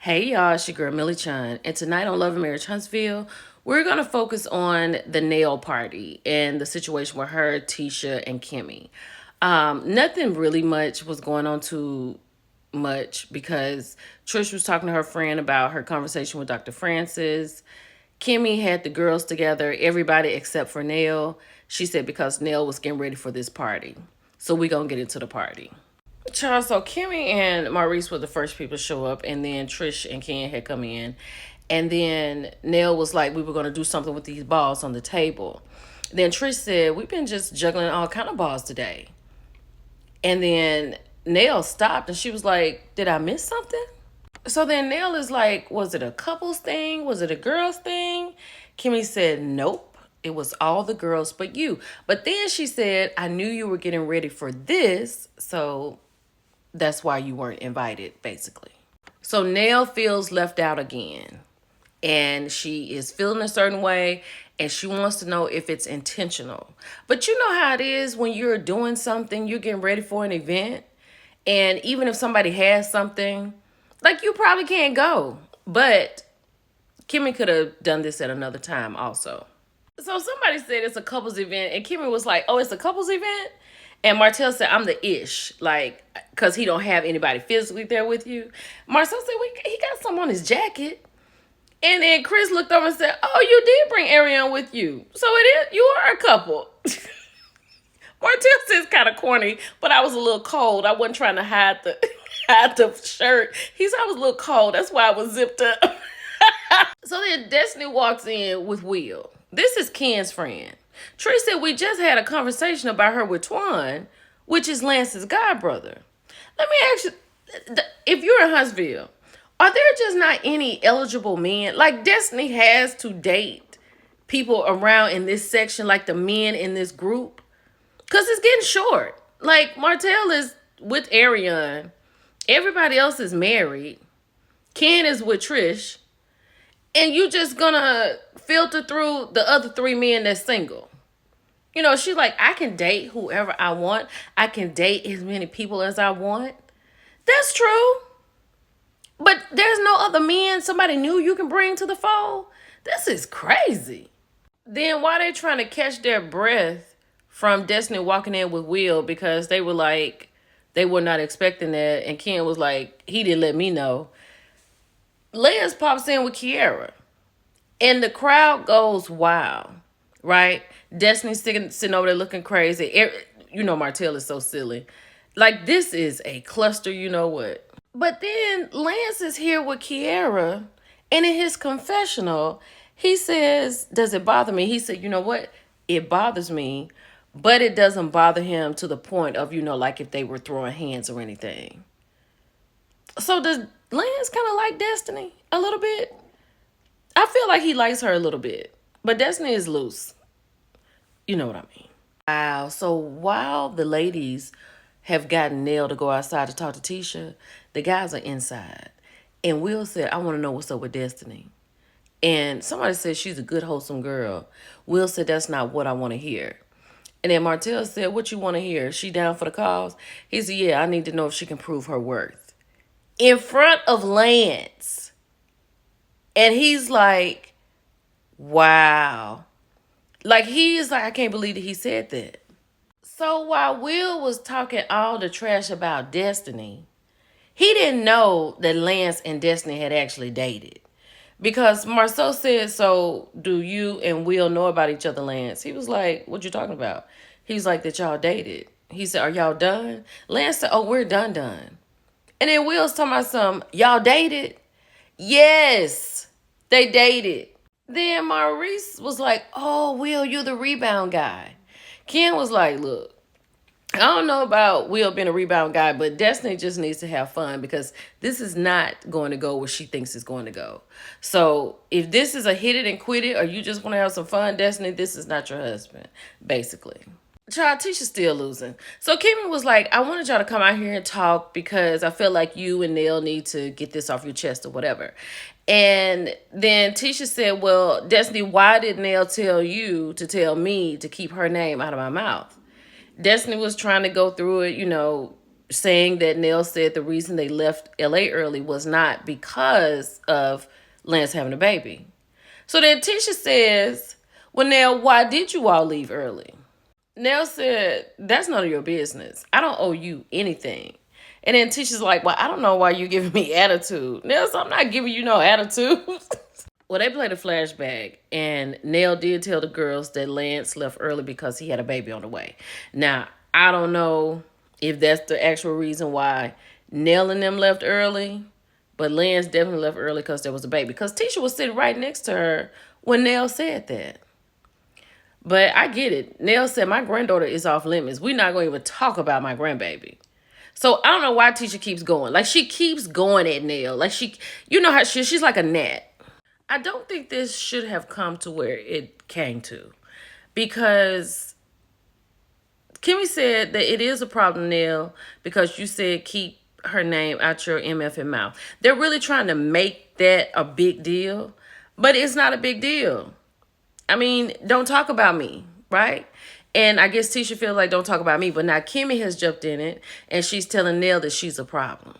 Hey y'all, it's your girl Millie Chun, and tonight on Love and Marriage Huntsville, we're gonna focus on the Nell party and the situation with her, Tisha, and Kimmy. Nothing really much was going on too much because Trish was talking to her friend about her conversation with Dr. Francis. Kimmy had the girls together, everybody except for Nell. She said because Nell was getting ready for this party. So we gonna get into the party. Child, so Kimmy and Maurice were the first people to show up, and then Trish and Ken had come in. And then Nell was like, we were going to do something with these balls on the table. Then Trish said, we've been just juggling all kind of balls today. And then Nell stopped and she was like, did I miss something? So then Nell is like, was it a couples thing? Was it a girls thing? Kimmy said, nope. It was all the girls but you. But then she said, I knew you were getting ready for this, so that's why you weren't invited, basically. So Nell feels left out again. And she is feeling a certain way. And she wants to know if it's intentional. But you know how it is when you're doing something, you're getting ready for an event. And even if somebody has something, like you probably can't go. But Kimmy could have done this at another time also. So somebody said it's a couples event. And Kimmy was like, oh, it's a couples event? And Martell said, I'm the ish, like, because he don't have anybody physically there with you. Marcel said, he got something on his jacket. And then Chris looked over and said, oh, you did bring Ariane with you. So it is, you are a couple. Martell said it's kind of corny, but I was a little cold. I wasn't trying to hide the hide the shirt. He said I was a little cold. That's why I was zipped up. So then Destiny walks in with Will. This is Ken's friend. Tree said we just had a conversation about her with Twan, which is Lance's godbrother. Let me ask you, if you're in Huntsville, are there just not any eligible men? Like Destiny has to date people around in this section, like the men in this group, because it's getting short. Like Martell is with Ariane. Everybody else is married. Ken is with Trish. And you just gonna filter through the other three men that's single. You know, she's like, I can date whoever I want. I can date as many people as I want. That's true. But there's no other men somebody new you can bring to the fold. This is crazy. Then why they trying to catch their breath from Destiny walking in with Will, because they were like, they were not expecting that. And Ken was like, he didn't let me know. Liz pops in with Kiara. And the crowd goes wild, right? Destiny's sitting over there looking crazy. You know Martell is so silly. Like, this is a cluster, you know what. But then Lance is here with Kiara. And in his confessional, he says, does it bother me? He said, you know what? It bothers me. But it doesn't bother him to the point of, you know, like if they were throwing hands or anything. So does Lance kind of like Destiny a little bit? I feel like he likes her a little bit. But Destiny is loose. You know what I mean. Wow. So while the ladies have gotten Nell to go outside to talk to Tisha, the guys are inside. And Will said, I want to know what's up with Destiny. And somebody said she's a good, wholesome girl. Will said, that's not what I want to hear. And then Martell said, what you want to hear? She down for the cause? He said, yeah, I need to know if she can prove her worth. In front of Lance. And he's like, wow. Like, he is like, I can't believe that he said that. So while Will was talking all the trash about Destiny, he didn't know that Lance and Destiny had actually dated. Because Marceau said, so do you and Will know about each other, Lance? He was like, what you talking about? He was like, that y'all dated. He said, are y'all done? Lance said, oh, we're done. And then Will's talking about y'all dated? Yes, they dated. Then Maurice was like, oh, Will, you're the rebound guy. Ken was like, look, I don't know about Will being a rebound guy, but Destiny just needs to have fun because this is not going to go where she thinks it's going to go. So if this is a hit it and quit it, or you just want to have some fun, Destiny, this is not your husband, basically. Child, Tisha's still losing. So Kimmy was like, I wanted y'all to come out here and talk because I feel like you and Nell need to get this off your chest or whatever. And then Tisha said, well, Destiny, why did Nell tell you to tell me to keep her name out of my mouth? Destiny was trying to go through it, you know, saying that Nell said the reason they left LA early was not because of Lance having a baby. So then Tisha says, well, Nell, why did you all leave early? Nell said, that's none of your business. I don't owe you anything. And then Tisha's like, well, I don't know why you're giving me attitude. Nell said, I'm not giving you no attitude. Well, they played a flashback, and Nell did tell the girls that Lance left early because he had a baby on the way. Now, I don't know if that's the actual reason why Nell and them left early, but Lance definitely left early because there was a baby. Because Tisha was sitting right next to her when Nell said that. But I get it. Nell said, my granddaughter is off limits. We're not going to even talk about my grandbaby. So I don't know why Tisha keeps going. Like, she keeps going at Nell. Like, you know how she's like a gnat. I don't think this should have come to where it came to. Because Kimmy said that it is a problem, Nell, because you said keep her name out your MFing mouth. They're really trying to make that a big deal, but it's not a big deal. I mean, don't talk about me, right? And I guess Tisha feels like don't talk about me, but now Kimmy has jumped in it, and she's telling Nell that she's a problem.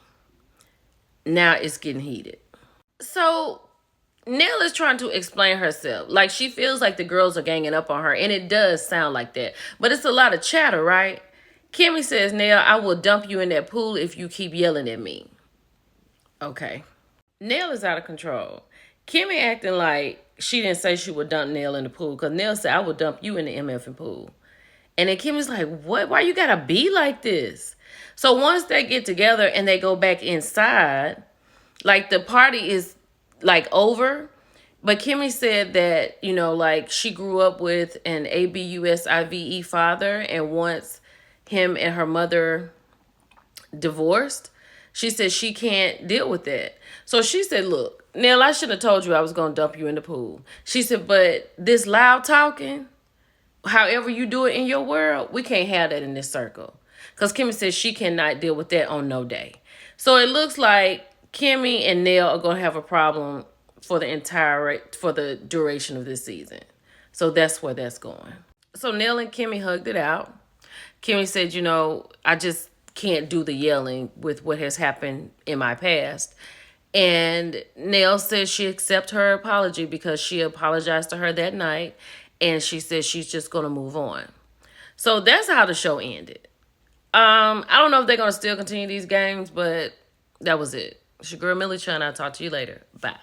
Now it's getting heated. So Nell is trying to explain herself. Like, she feels like the girls are ganging up on her, and it does sound like that. But it's a lot of chatter, right? Kimmy says, Nell, I will dump you in that pool if you keep yelling at me. Okay. Nell is out of control. Kimmy acting like she didn't say she would dump Nell in the pool, because Nell said, I will dump you in the MFing pool. And then Kimmy's like, what? Why you gotta be like this? So once they get together and they go back inside, like, the party is like over. But Kimmy said that, like, she grew up with an ABUSIVE father, and once him and her mother divorced, she said she can't deal with that. So she said, look, Nell, I should have told you I was going to dump you in the pool. She said, but this loud talking, however you do it in your world, we can't have that in this circle. Because Kimmy says she cannot deal with that on no day. So it looks like Kimmy and Nell are going to have a problem for the duration of this season. So that's where that's going. So Nell and Kimmy hugged it out. Kimmy said, I just can't do the yelling with what has happened in my past. And Nell says she accepts her apology because she apologized to her that night. And she says she's just going to move on. So that's how the show ended. I don't know if they're going to still continue these games, but that was it. It's your girl, Millie Chun. I'll talk to you later. Bye.